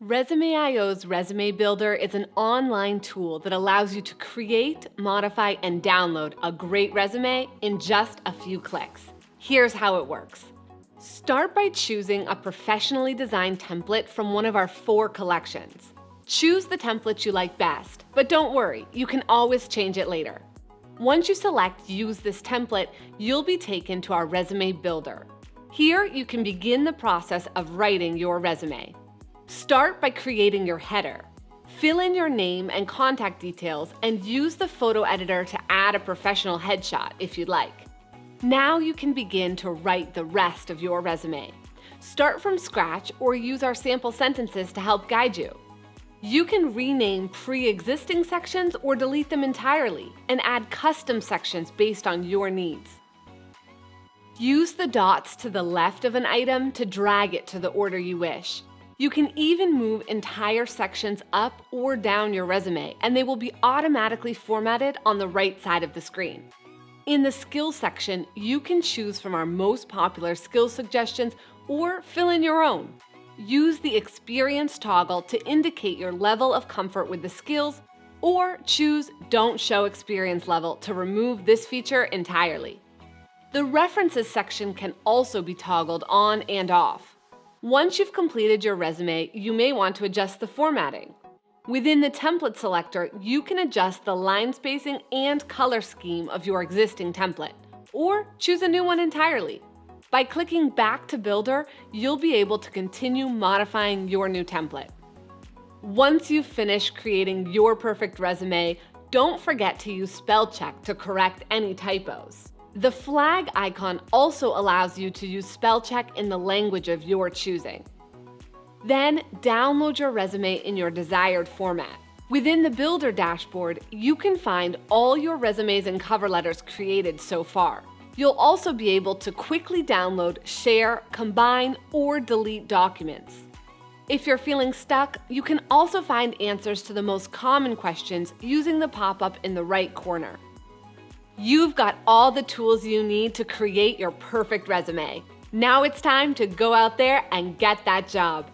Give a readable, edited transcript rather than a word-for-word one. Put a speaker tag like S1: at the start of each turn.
S1: Resume.io's Resume Builder is an online tool that allows you to create, modify, and download a great resume in just a few clicks. Here's how it works. Start by choosing a professionally designed template from one of our 4 collections. Choose the template you like best, but don't worry, you can always change it later. Once you select Use this template, you'll be taken to our Resume Builder. Here, you can begin the process of writing your resume. Start by creating your header. Fill in your name and contact details and use the photo editor to add a professional headshot if you'd like. Now you can begin to write the rest of your resume. Start from scratch or use our sample sentences to help guide you. You can rename pre-existing sections or delete them entirely and add custom sections based on your needs. Use the dots to the left of an item to drag it to the order you wish. You can even move entire sections up or down your resume, and they will be automatically formatted on the right side of the screen. In the Skills section, you can choose from our most popular skill suggestions or fill in your own. Use the Experience toggle to indicate your level of comfort with the skills, or choose Don't Show Experience Level to remove this feature entirely. The References section can also be toggled on and off. Once you've completed your resume, you may want to adjust the formatting. Within the Template selector, you can adjust the line spacing and color scheme of your existing template, or choose a new one entirely. By clicking back to Builder, you'll be able to continue modifying your new template. Once you've finished creating your perfect resume, don't forget to use spell check to correct any typos. The flag icon also allows you to use spell check in the language of your choosing. Then download your resume in your desired format. Within the Builder dashboard, you can find all your resumes and cover letters created so far. You'll also be able to quickly download, share, combine, or delete documents. If you're feeling stuck, you can also find answers to the most common questions using the pop-up in the right corner. You've got all the tools you need to create your perfect resume. Now it's time to go out there and get that job.